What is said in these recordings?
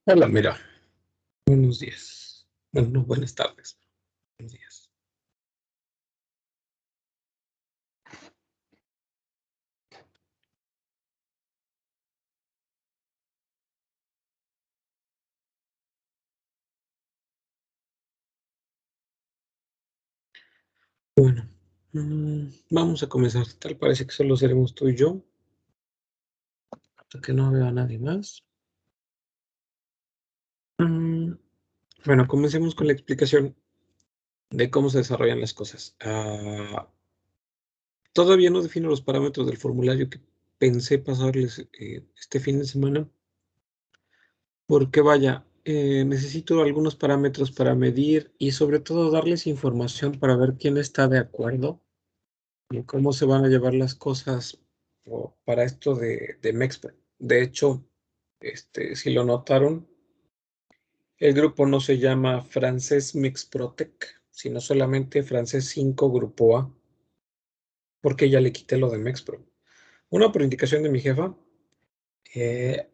Hola, mira, buenos días. Bueno, no, buenas tardes. Buenos días. Bueno, vamos a comenzar. Tal parece que solo seremos tú y yo, hasta que no veo a nadie más. Bueno, comencemos con la explicación de cómo se desarrollan las cosas. Todavía no defino los parámetros del formulario que pensé pasarles este fin de semana, porque vaya, necesito algunos parámetros para medir y sobre todo darles información para ver quién está de acuerdo y cómo se van a llevar las cosas para esto de Mexpro. De hecho, si lo notaron, el grupo no se llama Francés Mexprotec, sino solamente Francés 5 Grupo A, porque ya le quité lo de Mexpro. Una por indicación de mi jefa, eh,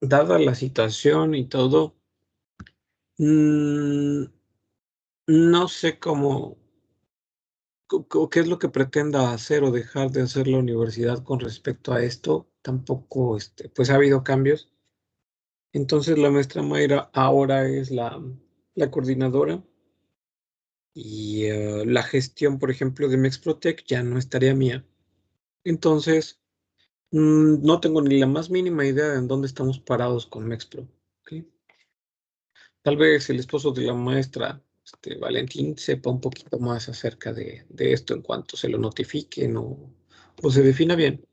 dada la situación y todo, no sé qué es lo que pretenda hacer o dejar de hacer la universidad con respecto a esto. Tampoco, pues ha habido cambios. Entonces la maestra Mayra ahora es la coordinadora y la gestión, por ejemplo, de Mexprotec ya no estaría mía. Entonces, no tengo ni la más mínima idea de en dónde estamos parados con Mexpro. ¿Ok? Tal vez el esposo de la maestra, Valentín, sepa un poquito más acerca de esto en cuanto se lo notifiquen o se defina bien.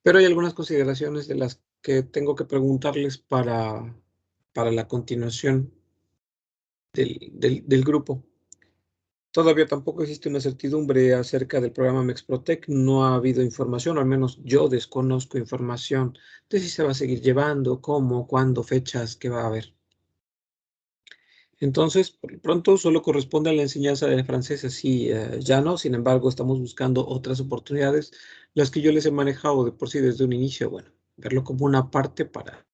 Pero hay algunas consideraciones de las que tengo que preguntarles para la continuación del grupo. Todavía tampoco existe una certidumbre acerca del programa Mexprotec. No ha habido información, al menos yo desconozco información de si se va a seguir llevando, cómo, cuándo, fechas, qué va a haber. Entonces, por lo pronto, solo corresponde a la enseñanza del francés, así ya no. Sin embargo, estamos buscando otras oportunidades, las que yo les he manejado de por sí desde un inicio. Bueno, verlo como una parte para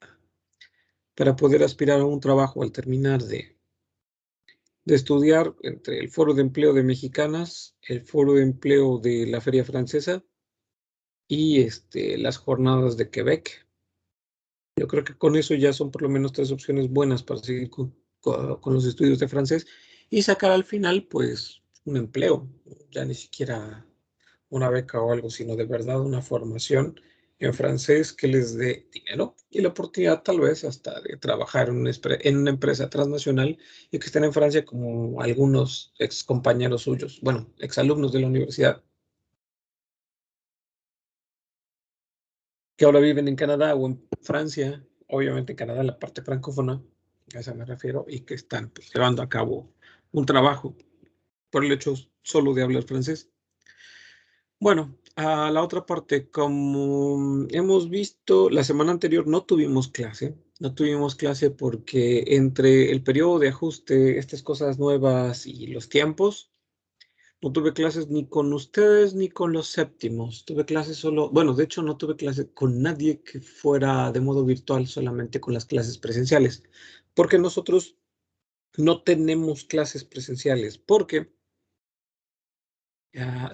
poder aspirar a un trabajo al terminar de estudiar entre el Foro de Empleo de Mexicanas, el Foro de Empleo de la Feria Francesa y las jornadas de Quebec. Yo creo que con eso ya son por lo menos tres opciones buenas para seguir con los estudios de francés y sacar al final, pues, un empleo, ya ni siquiera una beca o algo, sino de verdad una formación en francés que les dé dinero y la oportunidad tal vez hasta de trabajar en una empresa transnacional y que estén en Francia como algunos ex compañeros suyos, bueno, ex alumnos de la universidad, que ahora viven en Canadá o en Francia, obviamente en Canadá, la parte francófona, a esa me refiero, y que están pues, llevando a cabo un trabajo por el hecho solo de hablar francés. Bueno, a la otra parte, como hemos visto, la semana anterior no tuvimos clase porque entre el periodo de ajuste, estas cosas nuevas y los tiempos, no tuve clases ni con ustedes ni con los séptimos. Tuve clases solo, bueno, de hecho no tuve clase con nadie que fuera de modo virtual, solamente con las clases presenciales, porque nosotros no tenemos clases presenciales, porque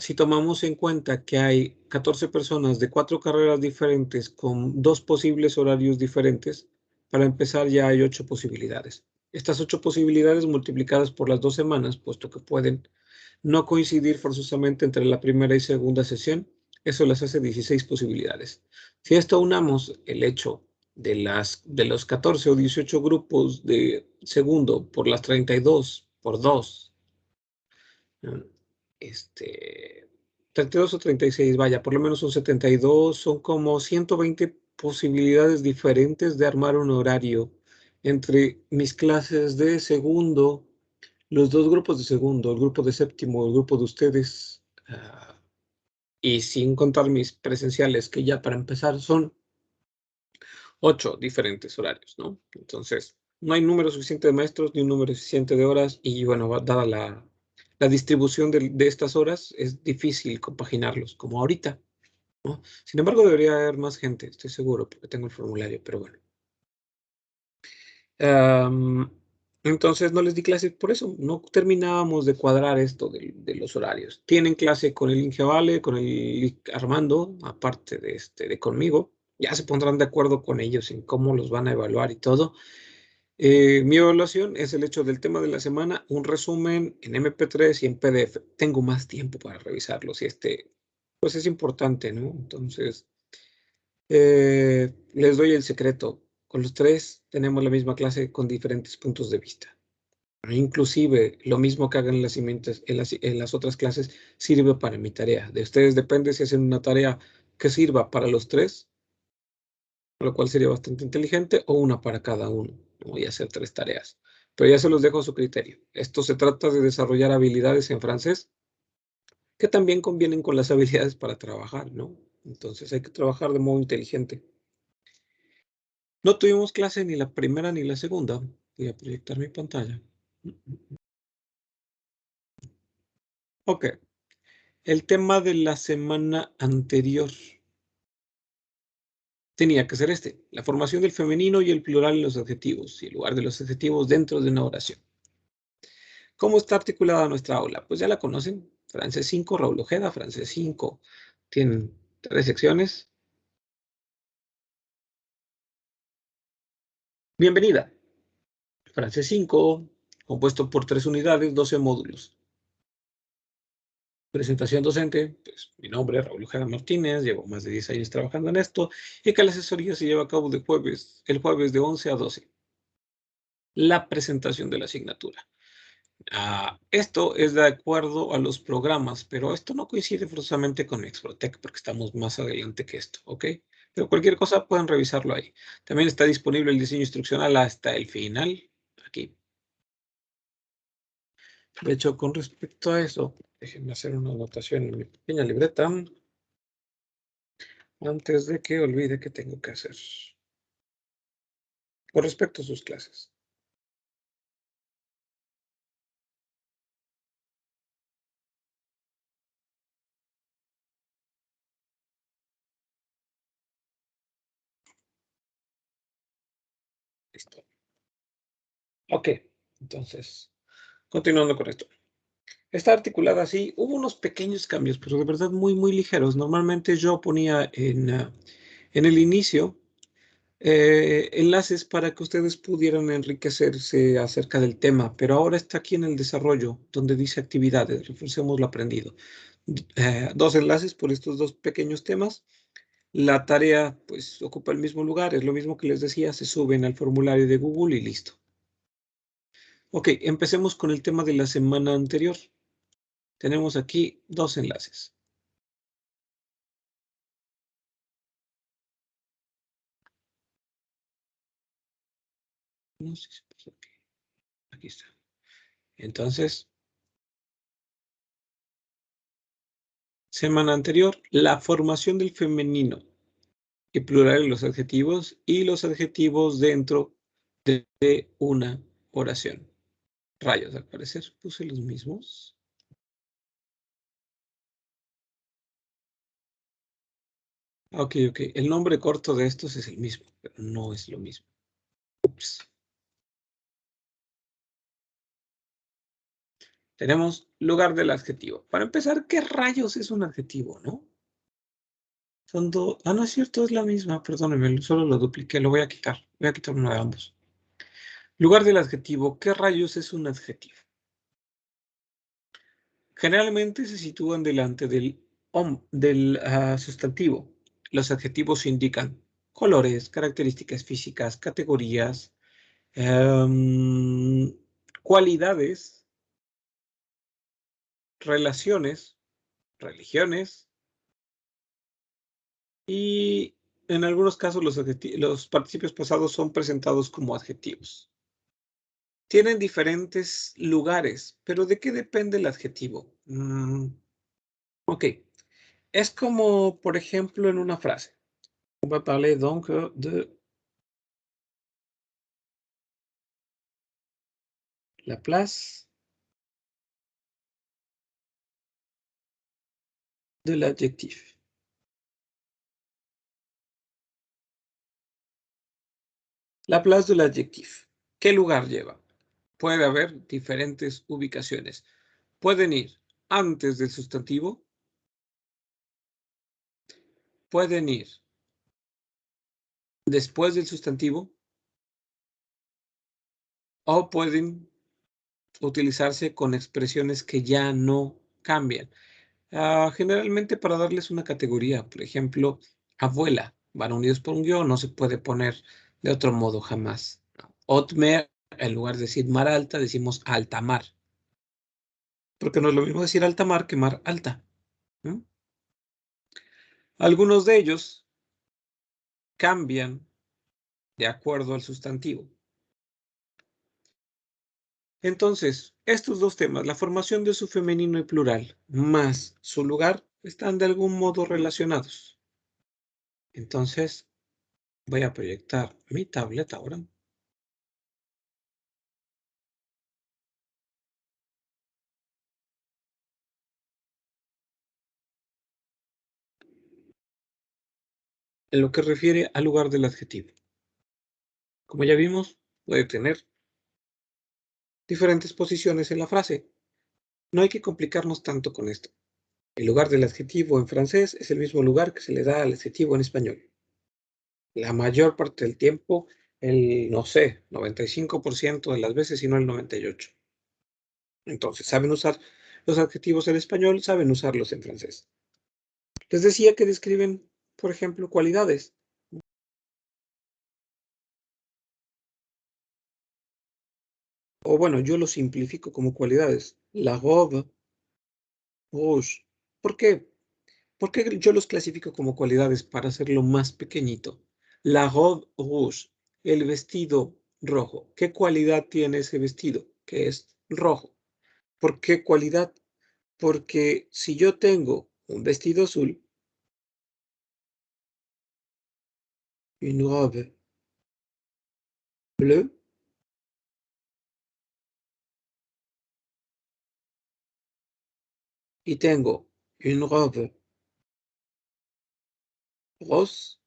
si tomamos en cuenta que hay 14 personas de 4 carreras diferentes con 2 posibles horarios diferentes, para empezar ya hay 8 posibilidades. Estas 8 posibilidades multiplicadas por las 2 semanas, puesto que pueden no coincidir forzosamente entre la primera y segunda sesión, eso las hace 16 posibilidades. Si a esto unamos el hecho de los 14 o 18 grupos de segundo por las 32 por 2, este, 32 o 36, vaya, por lo menos son 72, son como 120 posibilidades diferentes de armar un horario entre mis clases de segundo, los dos grupos de segundo, el grupo de séptimo, el grupo de ustedes, y sin contar mis presenciales, que ya para empezar son 8 diferentes horarios, ¿no? Entonces, no hay número suficiente de maestros ni un número suficiente de horas y bueno, dada la distribución de estas horas, es difícil compaginarlos como ahorita, ¿no? Sin embargo, debería haber más gente, estoy seguro, porque tengo el formulario, pero bueno. Am, entonces no les di clase por eso. No terminábamos de cuadrar esto de los horarios. Tienen clase con el Ingevale, con el Armando, aparte de conmigo. Ya se pondrán de acuerdo con ellos en cómo los van a evaluar y todo. Mi evaluación es el hecho del tema de la semana, un resumen en MP3 y en PDF. Tengo más tiempo para revisarlos y pues es importante, ¿no? Entonces, les doy el secreto. Con los tres tenemos la misma clase con diferentes puntos de vista. Inclusive, lo mismo que hagan en las otras clases sirve para mi tarea. De ustedes depende si hacen una tarea que sirva para los tres, lo cual sería bastante inteligente, o una para cada uno. No voy a hacer tres tareas. Pero ya se los dejo a su criterio. Esto se trata de desarrollar habilidades en francés que también convienen con las habilidades para trabajar, ¿no? Entonces hay que trabajar de modo inteligente. No tuvimos clase ni la primera ni la segunda. Voy a proyectar mi pantalla. Ok. El tema de la semana anterior tenía que ser la formación del femenino y el plural en los adjetivos y el lugar de los adjetivos dentro de una oración. ¿Cómo está articulada nuestra aula? Pues ya la conocen. Francés 5, Raúl Ojeda, Francés 5. Tienen 3 secciones. Bienvenida. Francés 5, compuesto por 3 unidades, 12 módulos. Presentación docente, pues mi nombre es Raúl Ojeda Martínez, llevo más de 10 años trabajando en esto y que la asesoría se lleva a cabo el jueves de 11 a 12. La presentación de la asignatura. Esto es de acuerdo a los programas, pero esto no coincide forzosamente con Exprotec porque estamos más adelante que esto, ¿ok? Pero cualquier cosa pueden revisarlo ahí. También está disponible el diseño instruccional hasta el final, aquí. De hecho, con respecto a eso, déjenme hacer una anotación en mi pequeña libreta antes de que olvide qué tengo que hacer. Con respecto a sus clases. Listo. Ok, entonces, continuando con esto. Está articulada así. Hubo unos pequeños cambios, pero de verdad muy, muy ligeros. Normalmente yo ponía en el inicio enlaces para que ustedes pudieran enriquecerse acerca del tema, pero ahora está aquí en el desarrollo, donde dice actividades, reforcemos lo aprendido. 2 enlaces por estos 2 pequeños temas. La tarea, pues, ocupa el mismo lugar, es lo mismo que les decía, se suben al formulario de Google y listo. Ok, empecemos con el tema de la semana anterior. Tenemos aquí 2 enlaces. No sé si pasó aquí. Aquí está. Entonces, semana anterior, la formación del femenino y plural en los adjetivos y los adjetivos dentro de una oración. Rayos, al parecer puse los mismos. Ok, ok. El nombre corto de estos es el mismo, pero no es lo mismo. Ups. Tenemos lugar del adjetivo. Para empezar, ¿qué rayos es un adjetivo, no? Son dos. Ah, no es cierto, es la misma. Perdónenme, solo lo dupliqué. Lo voy a quitar. Voy a quitar uno de ambos. Lugar del adjetivo. ¿Qué rayos es un adjetivo? Generalmente se sitúan delante del sustantivo. Los adjetivos indican colores, características físicas, categorías, cualidades, relaciones, religiones y en algunos casos los participios pasados son presentados como adjetivos. Tienen diferentes lugares, pero ¿de qué depende el adjetivo? Ok, es como, por ejemplo, en una frase. On va parler donc de la place de l'adjectif. La place de l'adjectif. ¿Qué lugar lleva? Puede haber diferentes ubicaciones. Pueden ir antes del sustantivo, pueden ir después del sustantivo o pueden utilizarse con expresiones que ya no cambian. Generalmente para darles una categoría, por ejemplo, abuela, van unidos por un guión, no se puede poner de otro modo jamás. Otmer, en lugar de decir mar alta, decimos alta mar, porque no es lo mismo decir alta mar que mar alta, ¿no? Algunos de ellos cambian de acuerdo al sustantivo. Entonces, estos dos temas, la formación de su femenino y plural, más su lugar, están de algún modo relacionados. Entonces, voy a proyectar mi tablet ahora. En lo que refiere al lugar del adjetivo. Como ya vimos, puede tener diferentes posiciones en la frase. No hay que complicarnos tanto con esto. El lugar del adjetivo en francés es el mismo lugar que se le da al adjetivo en español. La mayor parte del tiempo, no sé, 95% de las veces, si no el 98%. Entonces, saben usar los adjetivos en español, saben usarlos en francés. Les decía que describen, por ejemplo, cualidades. O bueno, yo lo simplifico como cualidades. La robe rouge. ¿Por qué? ¿Por qué yo los clasifico como cualidades para hacerlo más pequeñito? La robe rouge, el vestido rojo. ¿Qué cualidad tiene ese vestido? Que es rojo. ¿Por qué cualidad? Porque si yo tengo un vestido azul, une robe bleue, y tengo une robe rose,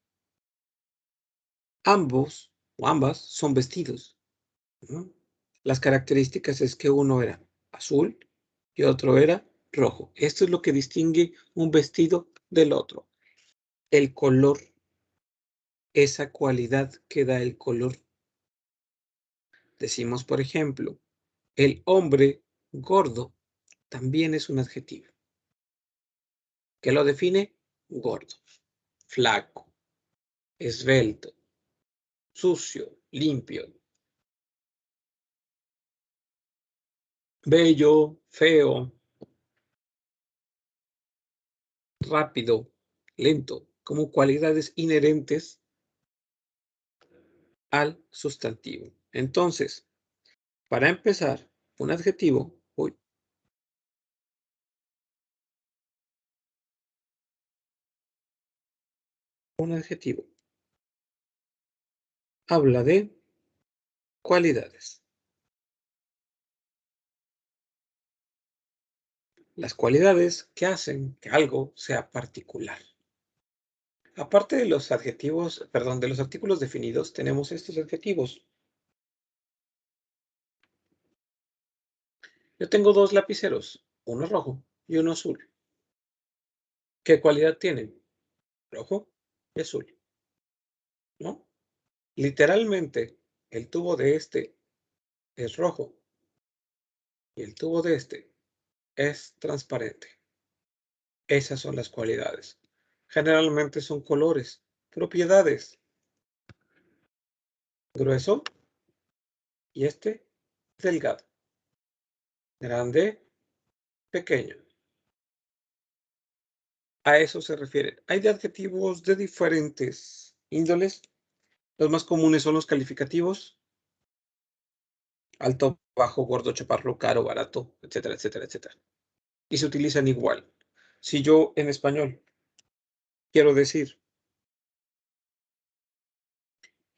ambos o ambas son vestidos, ¿no? Las características es que uno era azul y otro era rojo. Esto es lo que distingue un vestido del otro. El color, esa cualidad que da el color. Decimos, por ejemplo, el hombre gordo también es un adjetivo. ¿Qué lo define? Gordo, flaco, esbelto, sucio, limpio, bello, feo, rápido, lento, como cualidades inherentes al sustantivo. Entonces, para empezar, un adjetivo, un adjetivo habla de cualidades. Las cualidades que hacen que algo sea particular. Aparte de los adjetivos, perdón, de los artículos definidos, tenemos estos adjetivos. Yo tengo dos lapiceros, uno rojo y uno azul. ¿Qué cualidad tienen? Rojo y azul, ¿no? Literalmente, el tubo de este es rojo y el tubo de este es transparente. Esas son las cualidades. Generalmente son colores, propiedades. Grueso y este delgado. Grande, pequeño. A eso se refiere. Hay de adjetivos de diferentes índoles. Los más comunes son los calificativos. Alto, bajo, gordo, chaparro, caro, barato, etcétera, etcétera, etcétera. Y se utilizan igual. Si yo en español quiero decir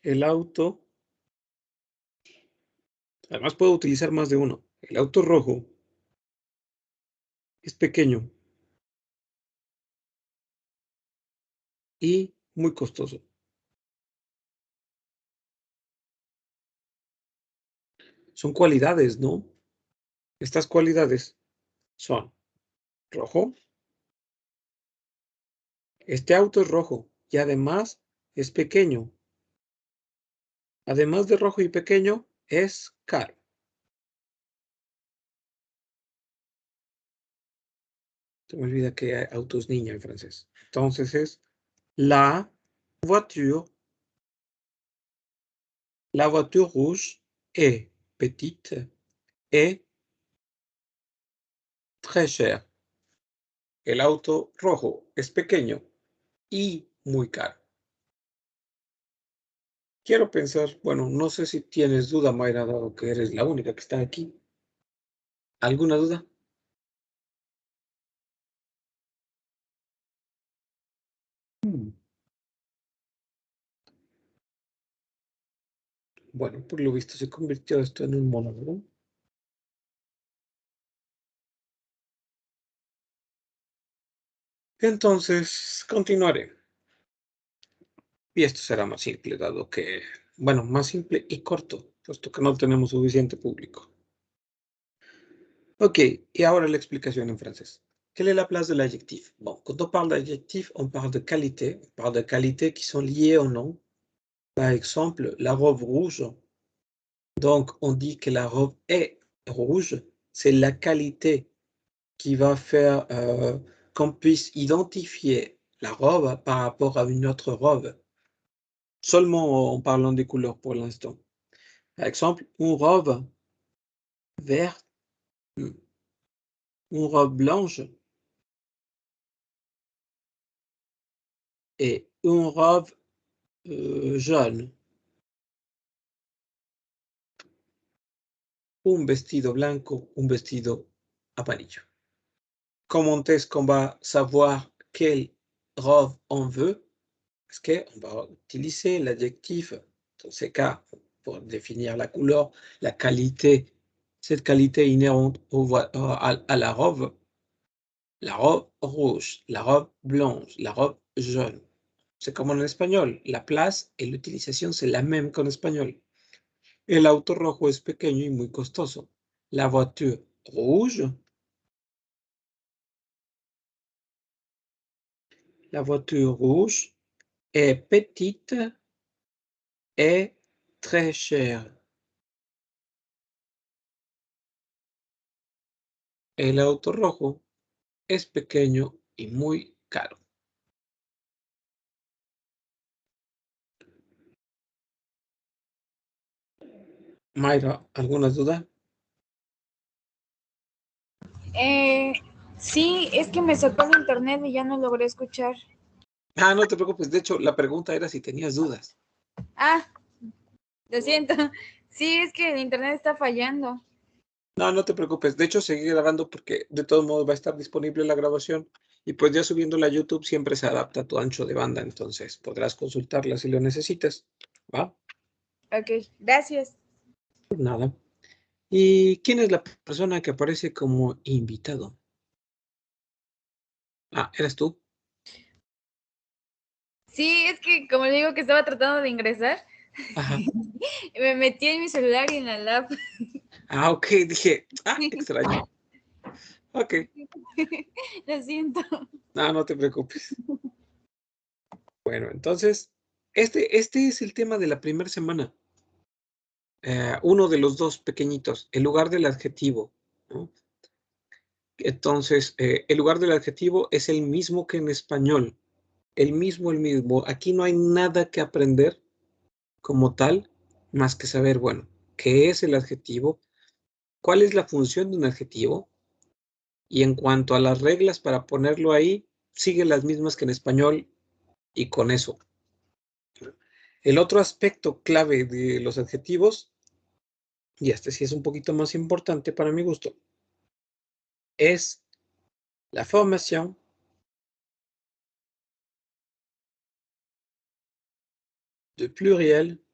el auto, además puedo utilizar más de uno. El auto rojo es pequeño y muy costoso. Son cualidades, ¿no? Estas cualidades son rojo. Este auto es rojo y además es pequeño. Además de rojo y pequeño, es caro. Se me olvida que hay autos niña en francés. Entonces es la voiture. La voiture rouge est petite et très chère. El auto rojo es pequeño y muy caro. Quiero pensar, bueno, no sé si tienes duda, Mayra, dado que eres la única que está aquí. ¿Alguna duda? Bueno, por lo visto se convirtió esto en un monólogo. Entonces, continuaré. Y esto será más simple, dado que, bueno, más simple y corto, puesto que no tenemos suficiente público. Ok, y ahora la explicación en francés. Quelle est la place de l'adjectif? Bon, quand on parle d'adjectif, on parle de qualités qui sont liées au nom. Par exemple, la robe rouge. Donc, on dit que la robe est rouge. C'est la qualité qui va faire qu'on puisse identifier la robe par rapport à une autre robe. Seulement en parlant des couleurs pour l'instant. Par exemple, une robe verte, une robe blanche et une robe jaune. Un vestido blanco, un vestido amarillo. Comment est-ce qu'on va savoir quelle robe on veut? Parce qu'on va utiliser l'adjectif, dans ces cas, pour définir la couleur, la qualité, cette qualité inhérente à la robe rouge, la robe blanche, la robe jaune. C'est comme en espagnol, la place et l'utilisation, c'est la même qu'en espagnol. El auto rojo es pequeño y muy costoso. La voiture rouge. La voiture rouge est petite et très chère. El auto rojo es pequeño y muy caro. Mayra, ¿alguna duda? Sí, es que me sacó el internet y ya no logré escuchar. Ah, no te preocupes. De hecho, la pregunta era si tenías dudas. Ah, lo siento. Sí, es que el internet está fallando. No, no te preocupes. De hecho, seguí grabando porque de todos modos va a estar disponible la grabación y pues ya subiéndola a YouTube siempre se adapta a tu ancho de banda, entonces podrás consultarla si lo necesitas. ¿Va? Ok, gracias. Pues nada. ¿Y quién es la persona que aparece como invitado? Ah, ¿eres tú? Sí, es que como le digo que estaba tratando de ingresar, Ajá. me metí en mi celular y en la lab. Ah, ok, dije, extraño. Ok, Lo siento. no, no te preocupes. Bueno, entonces, este es el tema de la primera semana. Uno de los dos pequeñitos, el lugar del adjetivo, ¿no? Entonces, el lugar del adjetivo es el mismo que en español. El mismo. Aquí no hay nada que aprender como tal, más que saber, bueno, qué es el adjetivo, cuál es la función de un adjetivo, y en cuanto a las reglas para ponerlo ahí, sigue las mismas que en español, y con eso. El otro aspecto clave de los adjetivos, y este sí es un poquito más importante para mi gusto, es la formación de pluriel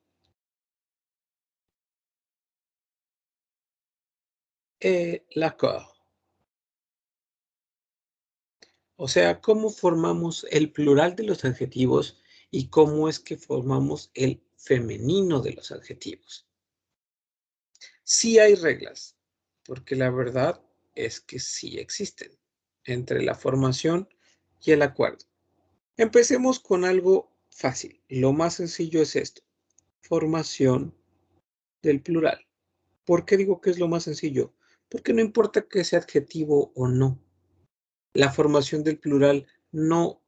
et l'accord. O sea, cómo formamos el plural de los adjetivos y cómo es que formamos el femenino de los adjetivos. Sí hay reglas, porque la verdad es que sí existen entre la formación y el acuerdo. Empecemos con algo fácil. Lo más sencillo es esto. Formación del plural. ¿Por qué digo que es lo más sencillo? Porque no importa que sea adjetivo o no. La formación del plural no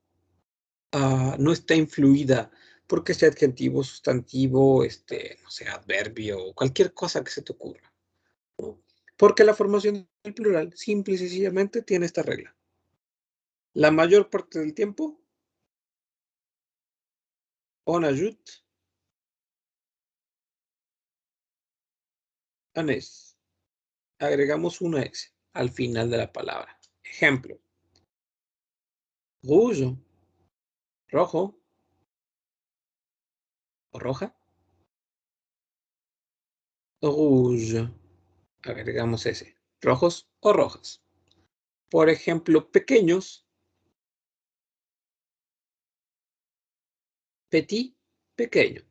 está influida porque sea adjetivo, sustantivo, no sé, adverbio, cualquier cosa que se te ocurra, ¿no? Porque la formación del plural simple y sencillamente tiene esta regla. La mayor parte del tiempo, on ajoute un S. Agregamos una S al final de la palabra. Ejemplo. Rouge, rojo o roja. Rouge. Agregamos S. Rojos o rojas. Por ejemplo, pequeños. Petit, pequeño.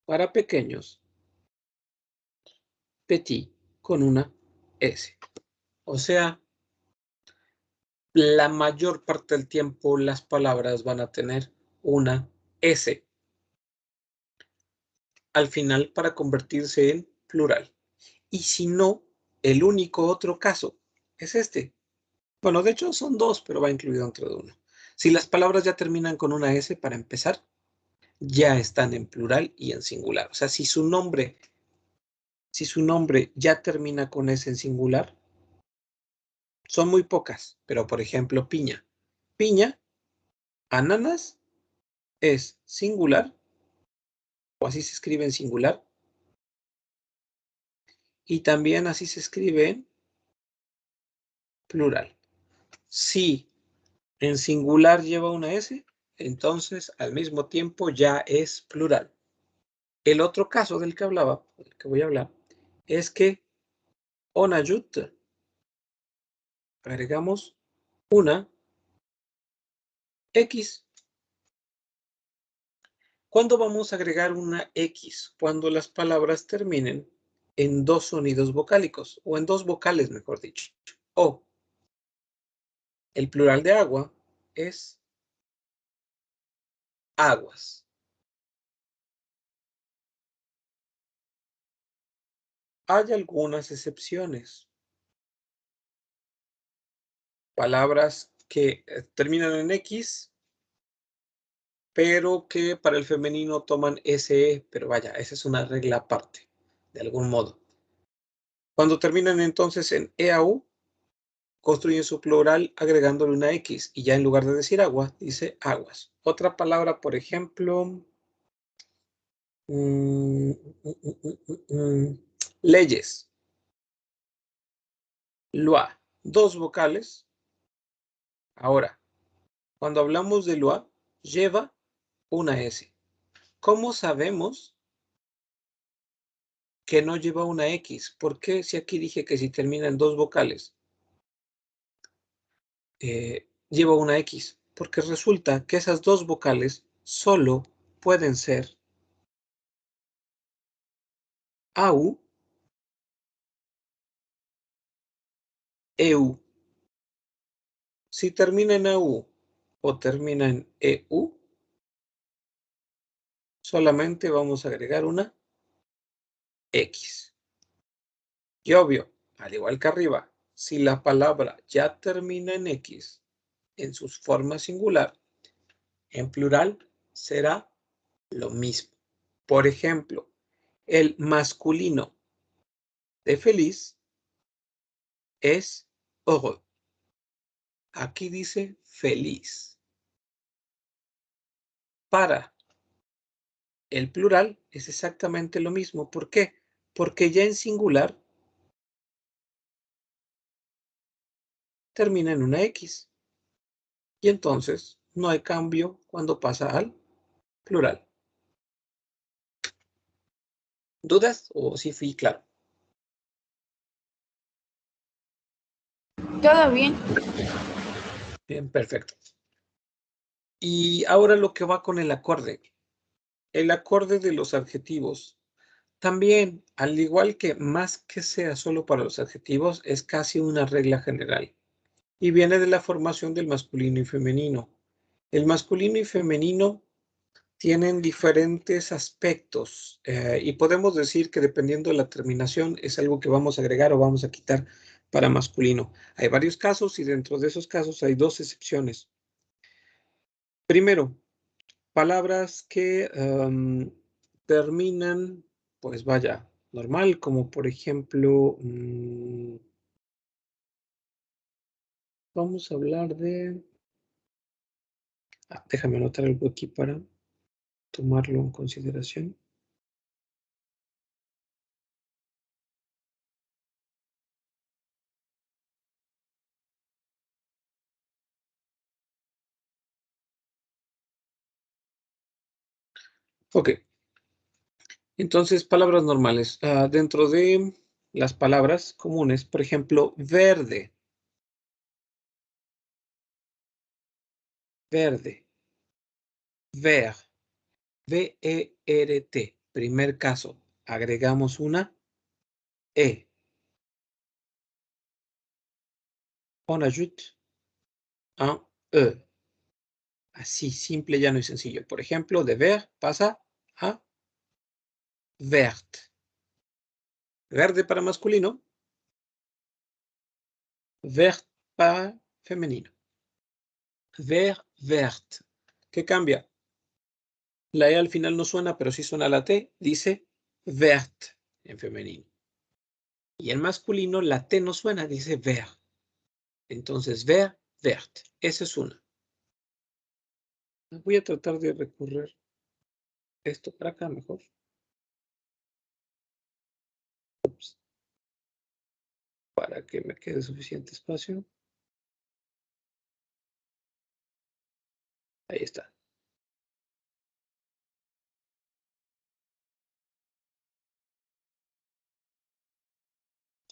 Para pequeños. Petit con una S. O sea, la mayor parte del tiempo las palabras van a tener una S al final para convertirse en plural. Y si no, el único otro caso es este. Bueno, de hecho son dos, pero va incluido dentro de uno. Si las palabras ya terminan con una S para empezar, ya están en plural y en singular. O sea, si su nombre ya termina con S en singular, son muy pocas, pero por ejemplo, piña. Piña, ananas, es singular, o así se escribe en singular, y también así se escribe en plural. Si en singular lleva una S, entonces al mismo tiempo ya es plural. El otro caso del que hablaba, del que voy a hablar, es que on ajoute agregamos una X. ¿Cuándo vamos a agregar una X? Cuando las palabras terminen en dos sonidos vocálicos, o en dos vocales, mejor dicho. O el plural de agua es aguas. Hay algunas excepciones. Palabras que terminan en X, pero que para el femenino toman SE, pero vaya, esa es una regla aparte, de algún modo. Cuando terminan entonces en EAU, construyen su plural agregándole una X, y ya en lugar de decir agua, dice aguas. Otra palabra, por ejemplo, leyes. Loi, dos vocales. Ahora, cuando hablamos de loi, lleva una S. ¿Cómo sabemos que no lleva una X? ¿Por qué si aquí dije que si termina en dos vocales, lleva una X? Porque resulta que esas dos vocales solo pueden ser AU, EU. Si termina en AU o termina en EU, solamente vamos a agregar una X. Y obvio, al igual que arriba, si la palabra ya termina en X en su forma singular, en plural será lo mismo. Por ejemplo, el masculino de feliz es heureux. Aquí dice feliz. Para el plural es exactamente lo mismo. ¿Por qué? Porque ya en singular termina en una X. Y entonces no hay cambio cuando pasa al plural. ¿Dudas o sí fui claro? Todo bien. Bien, perfecto. Y ahora lo que va con el acorde. El acorde de los adjetivos También, al igual que más que sea solo para los adjetivos, es casi una regla general. Y viene de la formación del masculino y femenino. El masculino y femenino tienen diferentes aspectos y podemos decir que dependiendo de la terminación es algo que vamos a agregar o vamos a quitar para masculino. Hay varios casos y dentro de esos casos hay dos excepciones. Primero, palabras que terminan, pues vaya, normal, como por ejemplo, vamos a hablar de... déjame anotar algo aquí para tomarlo en consideración. Ok, entonces palabras normales. Dentro de las palabras comunes, por ejemplo, verde, verde, ver, V-E-R-T. Primer caso, agregamos una E. On ajoute un E. Así, simple, llano y sencillo. Por ejemplo, de ver pasa a vert. Verde para masculino, vert para femenino. Ver, vert. ¿Qué cambia? La E al final no suena, pero sí suena la T. Dice vert en femenino. Y en masculino la T no suena, dice ver. Entonces, ver, vert. Esa es una. Voy a tratar de recorrer esto para acá mejor. Ups. Para que me quede suficiente espacio. Ahí está.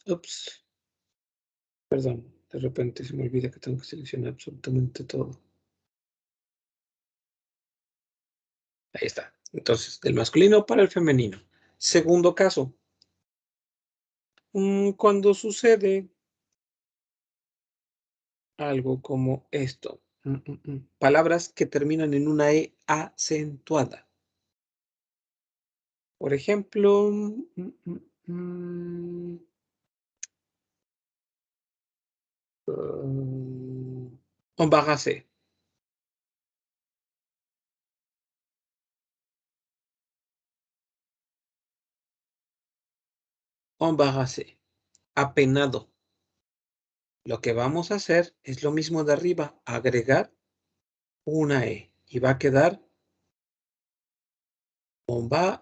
Ups. Perdón, de repente se me olvida que tengo que seleccionar absolutamente todo. Ahí está. Entonces, del masculino para el femenino. Segundo caso. Cuando sucede algo como esto. Palabras que terminan en una E acentuada. Por ejemplo, embarrassé. Embarrassé. Apenado. Lo que vamos a hacer es lo mismo de arriba. Agregar una E. Y va a quedar embarrassé.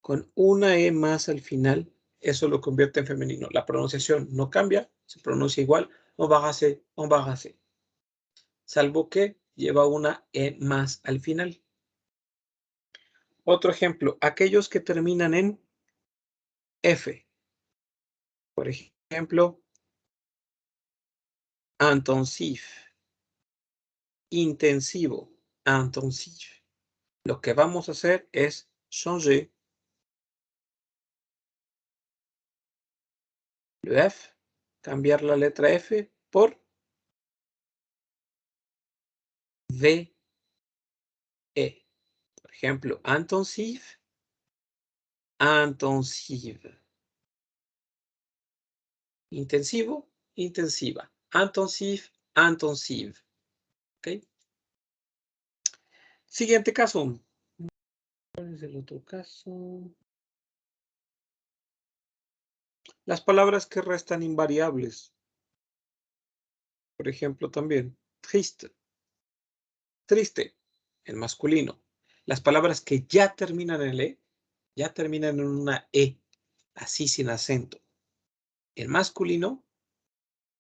Con una E más al final, eso lo convierte en femenino. La pronunciación no cambia, se pronuncia igual. Embarrassé, embarrassé. Salvo que lleva una E más al final. Otro ejemplo, aquellos que terminan en F. Por ejemplo, intensif, intensivo, intensif. Lo que vamos a hacer es changer le F, cambiar la letra F por V, E. Por ejemplo, intensif, intensive. Intensivo, intensiva. Intensif, intensive. ¿Ok? Siguiente caso. ¿Cuál es el otro caso? Las palabras que restan invariables. Por ejemplo, también, triste, triste, en masculino. Las palabras que ya terminan en E, ya terminan en una E, así sin acento. En masculino,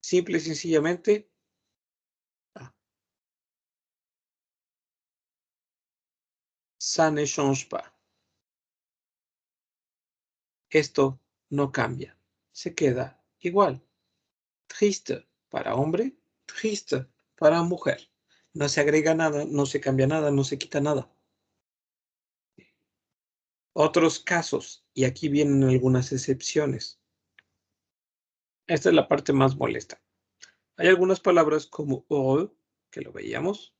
simple y sencillamente, ça ne change pas. Esto no cambia, se queda igual. Triste para hombre, triste para mujer. No se agrega nada, no se cambia nada, no se quita nada. Otros casos, y aquí vienen algunas excepciones. Esta es la parte más molesta. Hay algunas palabras como heureux, que lo veíamos,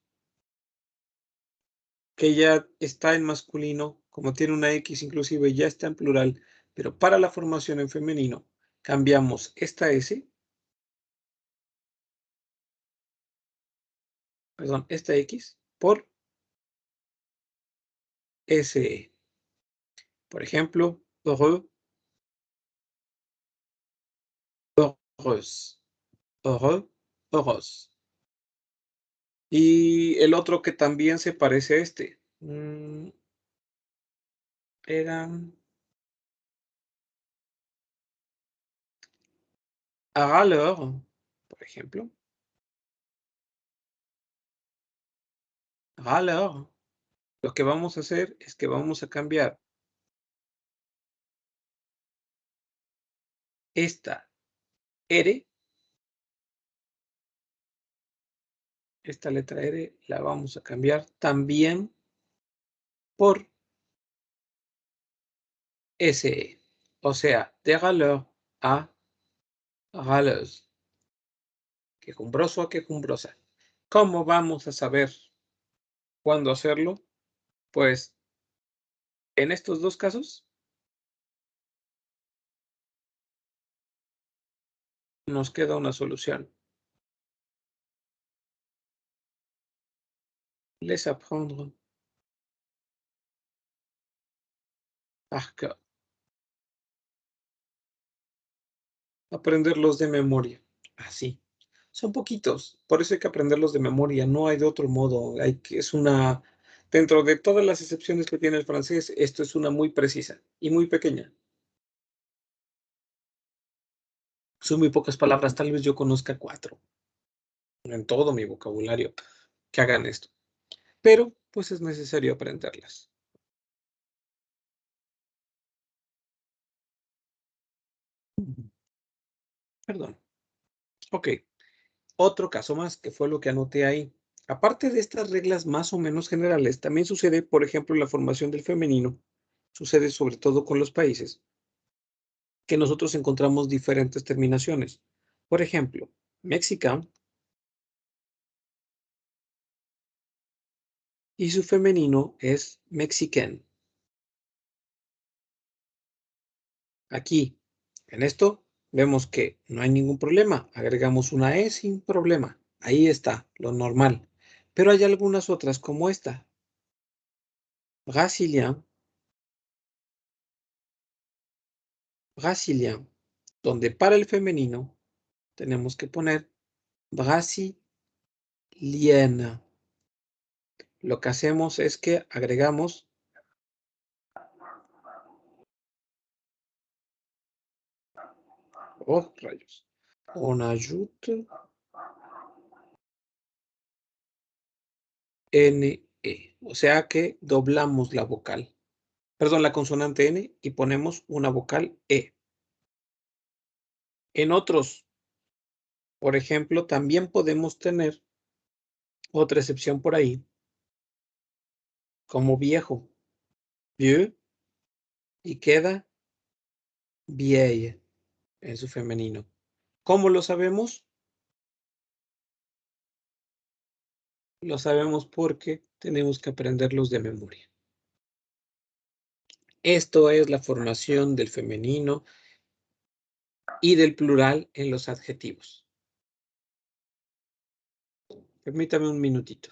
que ya está en masculino, como tiene una X inclusive, ya está en plural, pero para la formación en femenino cambiamos esta S, perdón, esta X por SE. Por ejemplo, heureux, heureuse, heureux, heureuse. Y el otro que también se parece a este, era à ralleur, por ejemplo. Ralleur. Lo que vamos a hacer es que vamos a cambiar esta R, esta letra R la vamos a cambiar también por SE. O sea, de ralleur a râleuse. Quejumbroso a quejumbrosa. ¿Cómo vamos a saber cuándo hacerlo? Pues en estos dos casos nos queda una solución. Les apprendre par cœur. Aprenderlos de memoria. Así. Son poquitos, por eso hay que aprenderlos de memoria, no hay de otro modo. Es una, dentro de todas las excepciones que tiene el francés, esto es una muy precisa y muy pequeña. Son muy pocas palabras, tal vez yo conozca 4 en todo mi vocabulario que hagan esto. Pero, pues es necesario aprenderlas. Perdón. Ok. Otro caso más, que fue lo que anoté ahí. Aparte de estas reglas más o menos generales, también sucede, por ejemplo, en la formación del femenino, sucede sobre todo con los países, que nosotros encontramos diferentes terminaciones. Por ejemplo, mexican y su femenino es mexican. Aquí, en esto, vemos que no hay ningún problema. Agregamos una E sin problema. Ahí está, lo normal. Pero hay algunas otras como esta. Brasilien, brasilien, donde para el femenino tenemos que poner brasilienne. Lo que hacemos es que agregamos oh, rayos. On ajoute NE. O sea que doblamos la vocal. Perdón, la consonante N y ponemos una vocal E. En otros, por ejemplo, también podemos tener otra excepción por ahí, como viejo. Vieux, y queda vieille en su femenino. ¿Cómo lo sabemos? Lo sabemos porque tenemos que aprenderlos de memoria. Esto es la formación del femenino y del plural en los adjetivos. Permítame un minutito.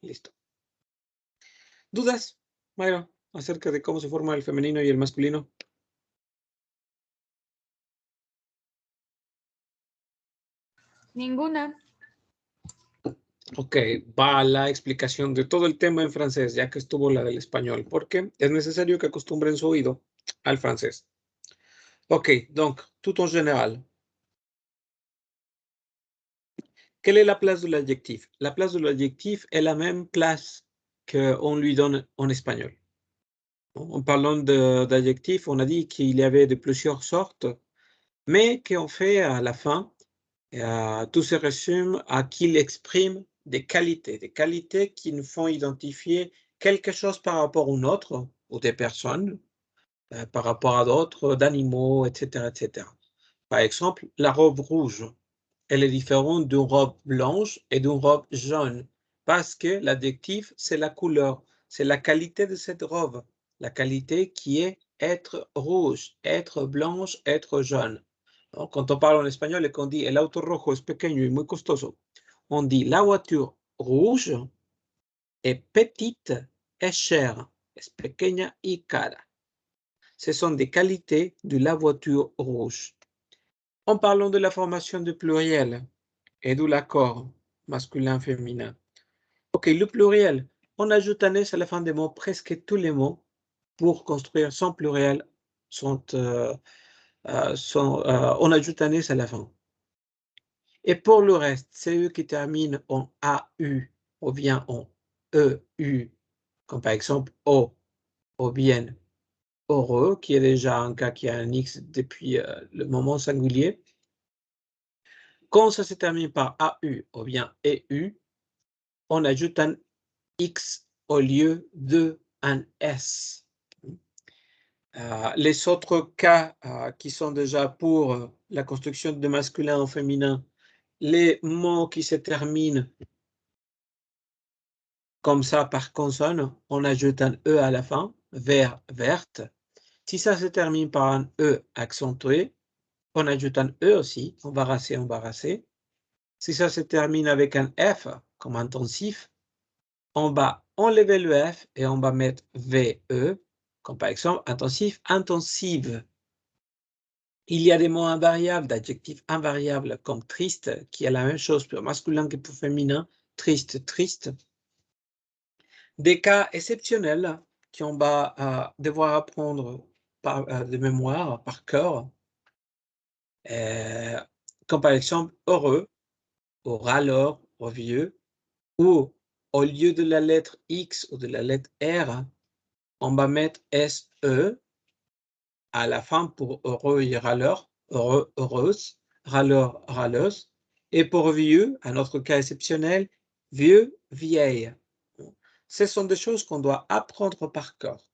Listo. ¿Dudas, Mayra, acerca de cómo se forma el femenino y el masculino? Ninguna. Ok, va la explicación de todo el tema en francés, ya que estuvo la del español, porque es necesario que acostumbren su oído al francés. Ok, donc, tout en général. Quelle est la place de l'adjectif? La place de l'adjectif est la même place qu'on lui donne en espagnol. En parlant d'adjectifs, on a dit qu'il y avait de plusieurs sortes, mais qu'en fait, à la fin, tout se résume à qu'il exprime des qualités qui nous font identifier quelque chose par rapport à une autre, ou des personnes, par rapport à d'autres, d'animaux, etc., etc. Par exemple, la robe rouge, elle est différente d'une robe blanche et d'une robe jaune, parce que l'adjectif, c'est la couleur, c'est la qualité de cette robe, la qualité qui est être rouge, être blanche, être jaune. Donc, quand on parle en espagnol et qu'on dit el auto rojo es pequeño y muy costoso, on dit la voiture rouge est petite et chère, es pequeña y cara. Ce sont des qualités de la voiture rouge. En parlant de la formation du pluriel et de l'accord masculin-féminin. OK, le pluriel, on ajoute un S à la fin des mots, presque tous les mots, pour construire son pluriel, on ajoute un S à la fin. Et pour le reste, c'est eux qui terminent en AU ou bien en EU, comme par exemple O ou bien heureux, qui est déjà un cas qui a un X depuis le moment singulier. Quand ça se termine par AU ou bien EU, on ajoute un X au lieu d'un S. Les autres cas qui sont déjà pour la construction de masculin au féminin, les mots qui se terminent comme ça par consonne, on ajoute un E à la fin, vert, verte. Si ça se termine par un E accentué, on ajoute un E aussi, embarrassé, embarrassé. Si ça se termine avec un F, comme intensif, on va enlever le F et on va mettre VE, comme par exemple intensif, intensive. Il y a des mots invariables, d'adjectifs invariables, comme triste, qui est la même chose pour masculin que pour féminin, triste, triste. Des cas exceptionnels qu'on va devoir apprendre de mémoire, par cœur, comme par exemple heureux, au râleur, au vieux, ou au lieu de la lettre X ou de la lettre R, on va mettre SE à la fin pour heureux et râleur, heureux, heureuse, râleur, râleuse, et pour vieux, un autre cas exceptionnel, vieux, vieille. Ce sont des choses qu'on doit apprendre par cœur.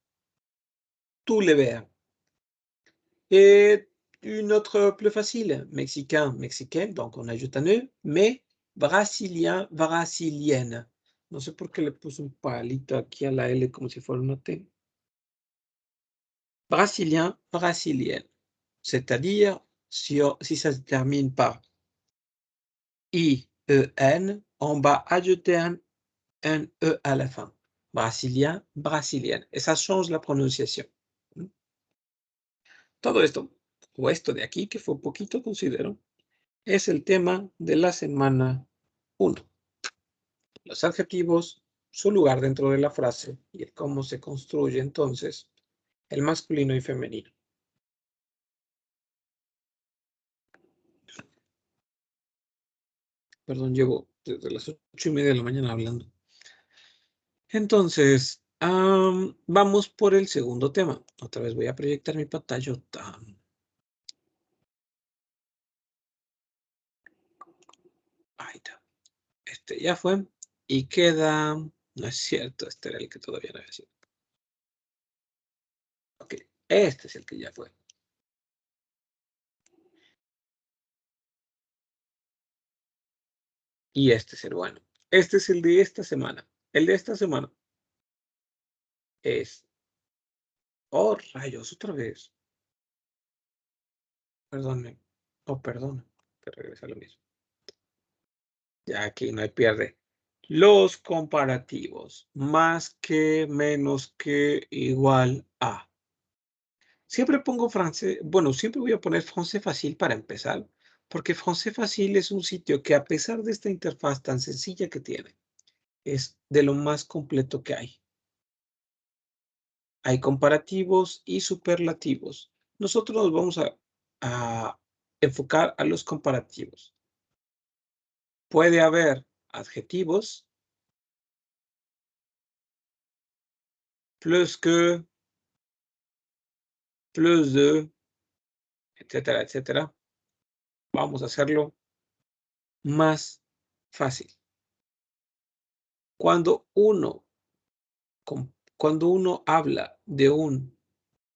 Tous les verbes. Et une autre plus facile, mexicain, mexicaine, donc on ajoute un E, mais brésilien, brésilienne. No sé por qué le puse un palito aquí a la L como si fuera una T. Brésilien, brésilienne. C'est-à-dire, si ça se termine par I-E-N, on va ajouter un E à la fin. Brésilien, brésilienne. Et ça change la prononciation. Todo esto, o esto de aquí, que fue poquito, considero, es el tema de la semana 1. Los adjetivos, su lugar dentro de la frase y el cómo se construye entonces el masculino y femenino. Perdón, llevo desde las 8:30 de la mañana hablando. Entonces, vamos por el segundo tema. Otra vez voy a proyectar mi pantallota. Ahí está. Este ya fue. Y queda... No es cierto, este era el que todavía no había sido. Ok, este es el que ya fue. Y este es el bueno. Este es el de esta semana. El de esta semana es... Oh, rayos, otra vez. Perdónme. Oh, perdón. Que regresa lo mismo. Ya aquí no hay pierde. Los comparativos. Más que, menos que, igual a. Siempre pongo francés. Bueno, siempre voy a poner francés fácil para empezar. Porque francés fácil es un sitio que a pesar de esta interfaz tan sencilla que tiene, es de lo más completo que hay. Hay comparativos y superlativos. Nosotros nos vamos a enfocar a los comparativos. Puede haber adjetivos plus que, plus de, etcétera, etcétera. Vamos a hacerlo más fácil. Cuando uno habla de un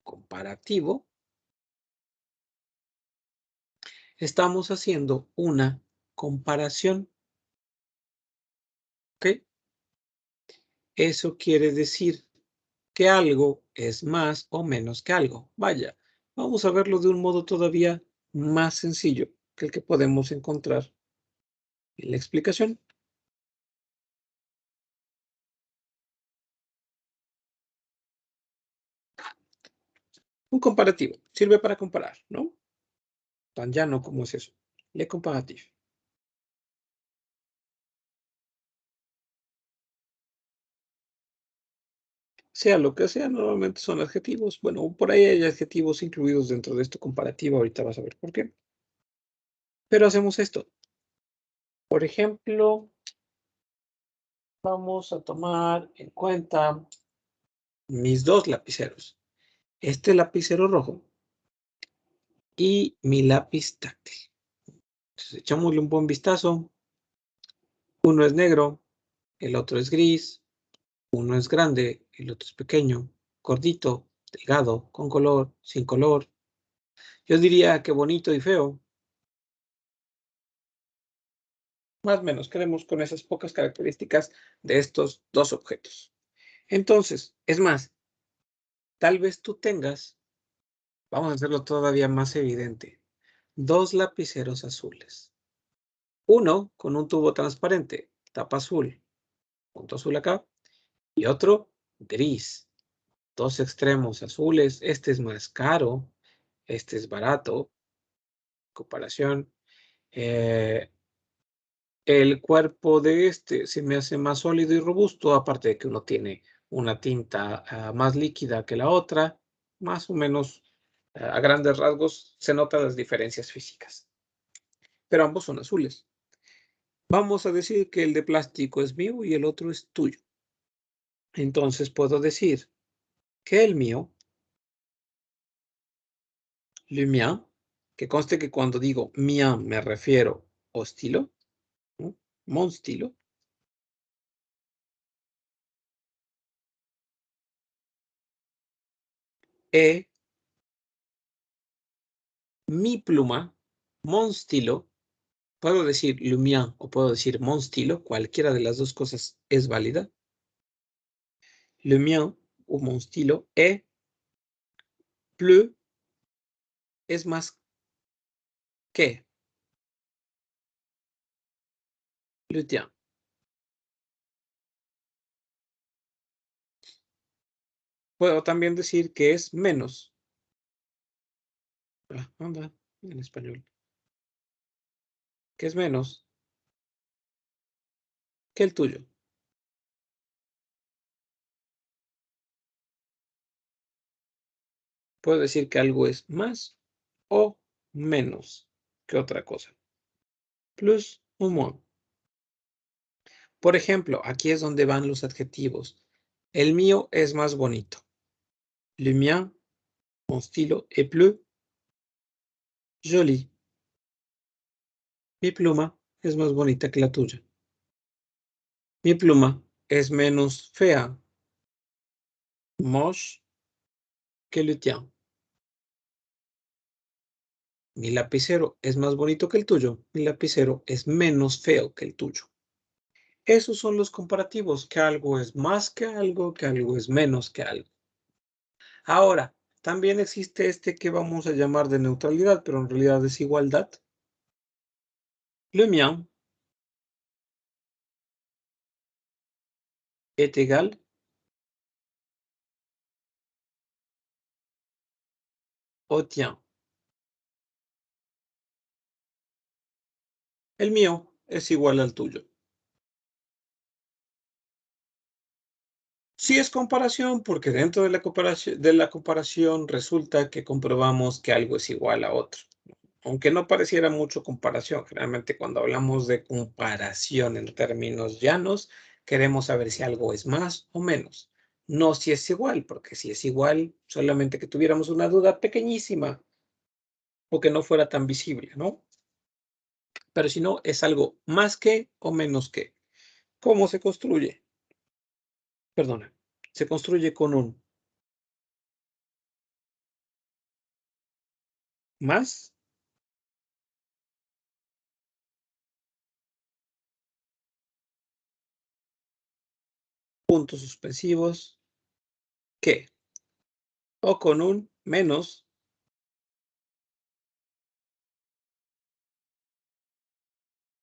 comparativo, estamos haciendo una comparación. ¿Ok? Eso quiere decir que algo es más o menos que algo. Vaya, vamos a verlo de un modo todavía más sencillo que el que podemos encontrar en la explicación. Un comparativo sirve para comparar, ¿no? Tan llano como es eso. Le comparatif. Sea lo que sea, normalmente son adjetivos. Bueno, por ahí hay adjetivos incluidos dentro de esto comparativo. Ahorita vas a ver por qué. Pero hacemos esto. Por ejemplo, vamos a tomar en cuenta mis dos lapiceros. Este lapicero rojo y mi lápiz táctil. Entonces, echámosle un buen vistazo. Uno es negro, el otro es gris. Uno es grande, el otro es pequeño, gordito, delgado, con color, sin color. Yo diría que bonito y feo. Más o menos queremos con esas pocas características de estos dos objetos. Entonces, es más, tal vez tú tengas, vamos a hacerlo todavía más evidente, dos lapiceros azules. Uno con un tubo transparente, tapa azul, punto azul acá, y otro gris. Dos extremos azules, este es más caro, este es barato, comparación. El cuerpo de este se me hace más sólido y robusto, aparte de que uno tiene una tinta más líquida que la otra, más o menos a grandes rasgos se notan las diferencias físicas. Pero ambos son azules. Vamos a decir que el de plástico es mío y el otro es tuyo. Entonces puedo decir que el mío, le mien, que conste que cuando digo mien me refiero au estilo, ¿no? Mon estilo, e mi pluma, mon estilo, puedo decir le mien o puedo decir mon estilo, cualquiera de las dos cosas es válida. Le mien o mon estilo e plus es más que le tien. Puedo también decir que es menos. Anda, en español. Que es menos que el tuyo. Puedo decir que algo es más o menos que otra cosa. Plus o moins. Por ejemplo, aquí es donde van los adjetivos. El mío es más bonito. Le mien, mon estilo, est plus joli. Mi pluma es más bonita que la tuya. Mi pluma es menos fea. Moche que le tien. Mi lapicero es más bonito que el tuyo. Mi lapicero es menos feo que el tuyo. Esos son los comparativos, que algo es más que algo es menos que algo. Ahora, también existe este que vamos a llamar de neutralidad, pero en realidad es igualdad. Le mien est égal au tien. El mío es igual al tuyo. Sí es comparación, porque dentro de la comparación resulta que comprobamos que algo es igual a otro. Aunque no pareciera mucho comparación, generalmente cuando hablamos de comparación en términos llanos, queremos saber si algo es más o menos. no si es igual, porque si es igual, solamente que tuviéramos una duda pequeñísima o que no fuera tan visible, ¿no? Pero si no, es algo más que o menos que. ¿Cómo se construye? Perdona, se construye con un más, puntos suspensivos, que, o con un menos,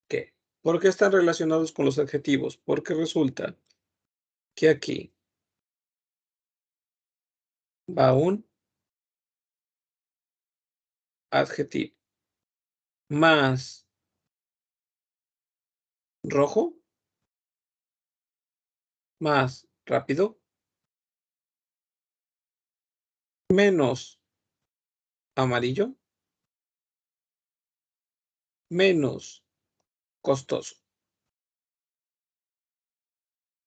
que. ¿Por qué están relacionados con los adjetivos? Porque resulta que aquí va un adjetivo más rojo, más rápido, menos amarillo, menos costoso.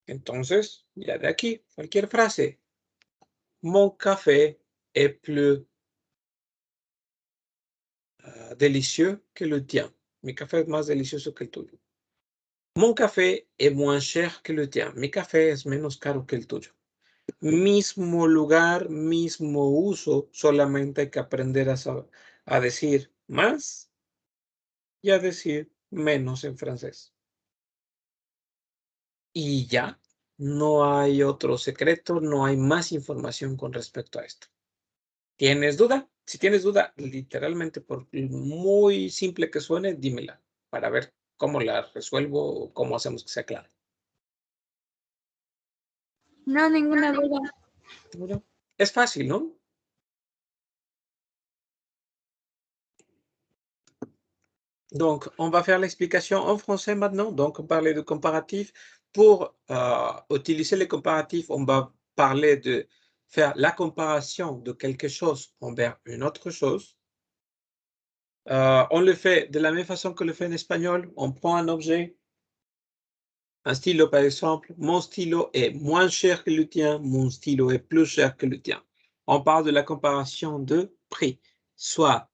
Entonces, ya de aquí, cualquier frase. Mon café est plus délicieux que le tien. Mi café es más delicioso que el tuyo. Mon café est moins cher que le tien. Mi café es menos caro que el tuyo. Mismo lugar, mismo uso, solamente hay que aprender a decir más y a decir menos en francés. Y ya, no hay otro secreto, no hay más información con respecto a esto. ¿Tienes duda? Si tienes duda, literalmente, por muy simple que suene, dímela para ver cómo la resuelvo o cómo hacemos que sea claro. No, ninguna duda. Bueno, es fácil, ¿no? Donc, on va faire l'explication en français maintenant. Donc, on parlait de comparatif. Pour utiliser les comparatifs, on va parler de faire la comparaison de quelque chose envers une autre chose. On le fait de la même façon que le fait en espagnol. On prend un objet, un stylo par exemple. Mon stylo est moins cher que le tien. Mon stylo est plus cher que le tien. On parle de la comparaison de prix, soit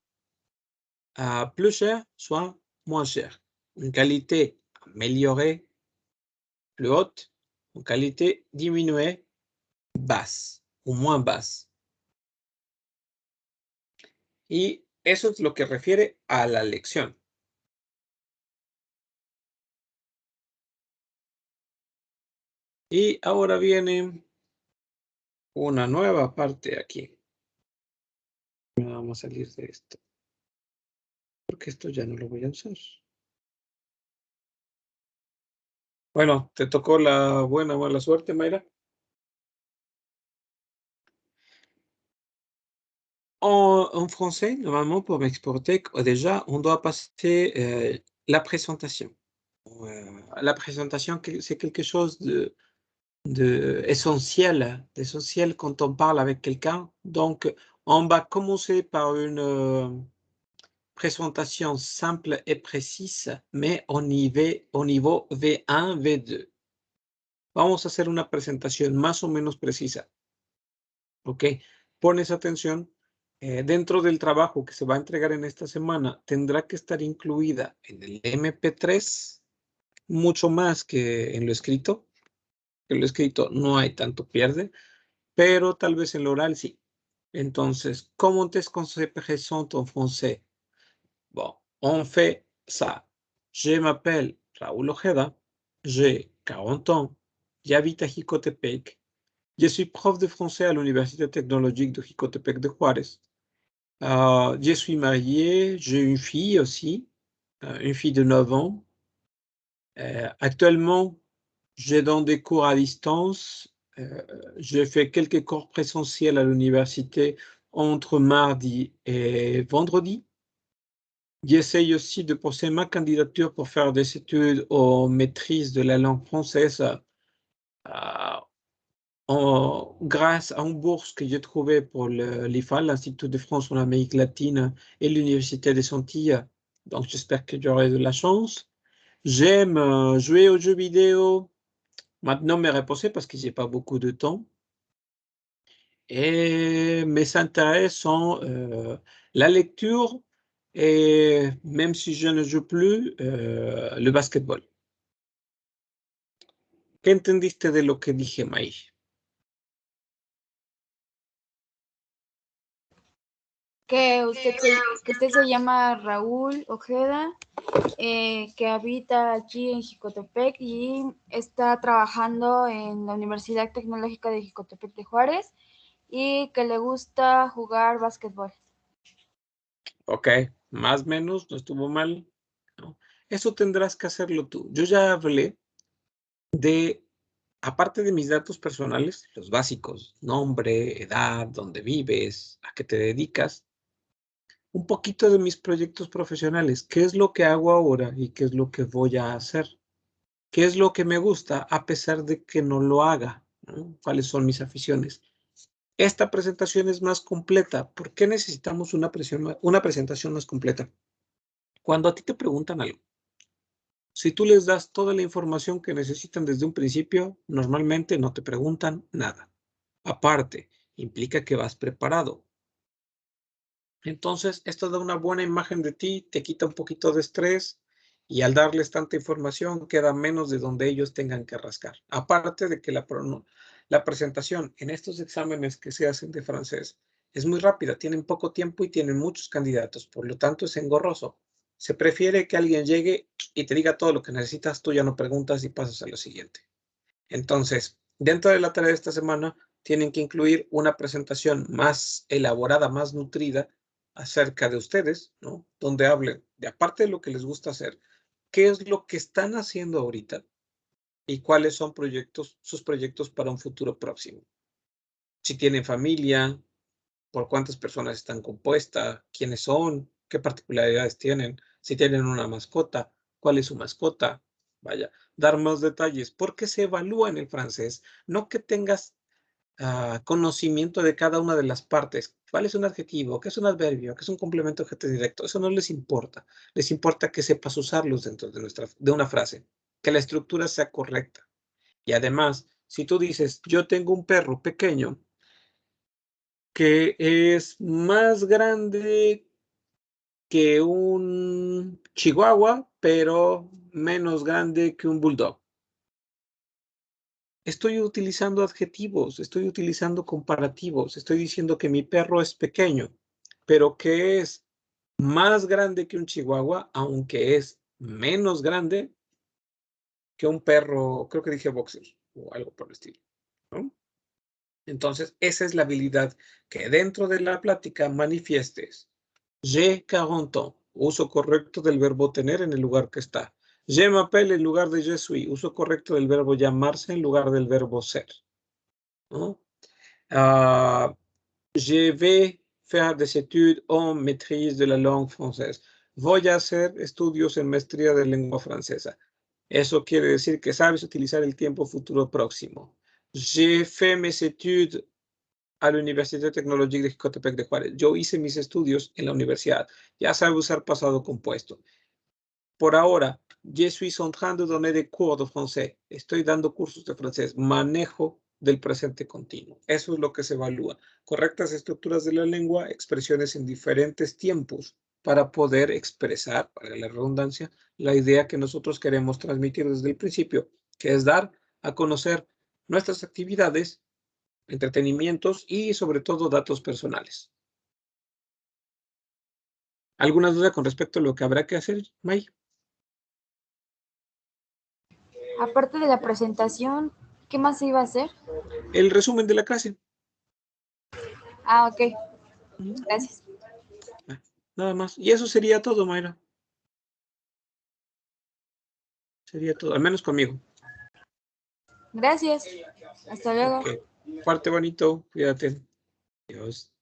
plus cher, soit moins cher. Une qualité améliorée, plus haute, une qualité diminuée, basse ou moins basse. Y eso es lo que refiere a la lección. Y ahora viene una nueva parte aquí. Vamos a salir de esto. Porque esto ya no lo voy a usar. Bueno, te tocó la buena o mala suerte, Mayra. En français, normalement, pour m'exporter, déjà, on doit passer la présentation. La présentation, c'est quelque chose d'essentiel quand on parle avec quelqu'un. Donc, on va commencer par une présentation simple et précise, mais au niveau V1, V2. Vamos a hacer una presentación más o menos precisa. ¿Ok? Pones atención. Dentro del trabajo que se va a entregar en esta semana, tendrá que estar incluida en el MP3 mucho más que en lo escrito. En lo escrito no hay tanto pierde, pero tal vez en lo oral sí. Entonces, comment est-ce qu'on se présente en français? Bon, on fait ça. Je m'appelle Raúl Ojeda, j'ai 40 ans, j'habite à Jicotepec. Je suis prof de français à l'Université technologique de Jicotepec de Juárez. Je suis marié, j'ai une fille aussi, une fille de 9 ans. Actuellement, je donne des cours à distance. J'ai fait quelques cours présentiels à l'université entre mardi et vendredi. J'essaye aussi de poser ma candidature pour faire des études en maîtrise de la langue française grâce à une bourse que j'ai trouvée pour l'IFA, l'Institut de France en Amérique latine et l'Université des Antilles. Donc, j'espère que j'aurai de la chance. J'aime jouer aux jeux vidéo. Maintenant, me reposer parce que j'ai pas beaucoup de temps. Et mes intérêts sont la lecture et même si je ne joue plus, le basquetbol. ¿Qué entendiste de lo que dije, May? Que usted se llama Raúl Ojeda, que habita aquí en Jicotepec y está trabajando en la Universidad Tecnológica de Jicotepec de Juárez y que le gusta jugar básquetbol. Ok, más o menos, no estuvo mal. ¿No? Eso tendrás que hacerlo tú. Yo ya hablé de, aparte de mis datos personales, los básicos, nombre, edad, dónde vives, a qué te dedicas, un poquito de mis proyectos profesionales, qué es lo que hago ahora y qué es lo que voy a hacer, qué es lo que me gusta a pesar de que no lo haga, ¿no? ¿Cuáles son mis aficiones? Esta presentación es más completa. ¿Por qué necesitamos una presentación más completa? Cuando a ti te preguntan algo, si tú les das toda la información que necesitan desde un principio, normalmente no te preguntan nada. Aparte, implica que vas preparado. Entonces, esto da una buena imagen de ti, te quita un poquito de estrés y al darles tanta información queda menos de donde ellos tengan que rascar. Aparte de que la presentación en estos exámenes que se hacen de francés es muy rápida, tienen poco tiempo y tienen muchos candidatos, por lo tanto es engorroso. Se prefiere que alguien llegue y te diga todo lo que necesitas, tú ya no preguntas y pasas a lo siguiente. Entonces, dentro de la tarea de esta semana, tienen que incluir una presentación más elaborada, más nutrida acerca de ustedes, ¿no? Donde hablen de, aparte de lo que les gusta hacer, qué es lo que están haciendo ahorita y cuáles son sus proyectos para un futuro próximo. Si tienen familia, por cuántas personas están compuestas, quiénes son, qué particularidades tienen, si tienen una mascota, cuál es su mascota. Vaya, dar más detalles, porque se evalúa en el francés, no que tengas conocimiento de cada una de las partes. ¿Cuál es un adjetivo? ¿Qué es un adverbio? ¿Qué es un complemento objeto directo? Eso no les importa. Les importa que sepas usarlos dentro de una frase, que la estructura sea correcta. Y además, si tú dices, yo tengo un perro pequeño que es más grande que un chihuahua, pero menos grande que un bulldog. Estoy utilizando adjetivos, estoy utilizando comparativos, estoy diciendo que mi perro es pequeño, pero que es más grande que un chihuahua, aunque es menos grande que un perro, creo que dije boxer o algo por el estilo, ¿no? Entonces, esa es la habilidad que dentro de la plática manifiestes. J'ai 40 ans, uso correcto del verbo tener en el lugar que está. Je m'appelle en lugar de je suis, uso correcto del verbo llamarse en lugar del verbo ser, ¿no? Je vais faire des études en maîtrise de la langue française. Voy a hacer estudios en maestría de lengua francesa. Eso quiere decir que sabes utilizar el tiempo futuro próximo. J'ai fait mes études a la Universidad Tecnológica de Jicotepec de Juárez. Yo hice mis estudios en la universidad. Ya sabe usar pasado compuesto. Por ahora, je suis en train de donner des cours de français. Estoy dando cursos de francés. Manejo del presente continuo. Eso es lo que se evalúa. Correctas estructuras de la lengua, expresiones en diferentes tiempos para poder expresar, para la redundancia, la idea que nosotros queremos transmitir desde el principio, que es dar a conocer nuestras actividades, entretenimientos y sobre todo datos personales. ¿Alguna duda con respecto a lo que habrá que hacer, May? Aparte de la presentación, ¿qué más se iba a hacer? El resumen de la clase. Ah, ok. Gracias. Nada más. Y eso sería todo, Mayra. Sería todo, al menos conmigo. Gracias. Hasta luego. Ok. Parte bonito. Cuídate. Adiós.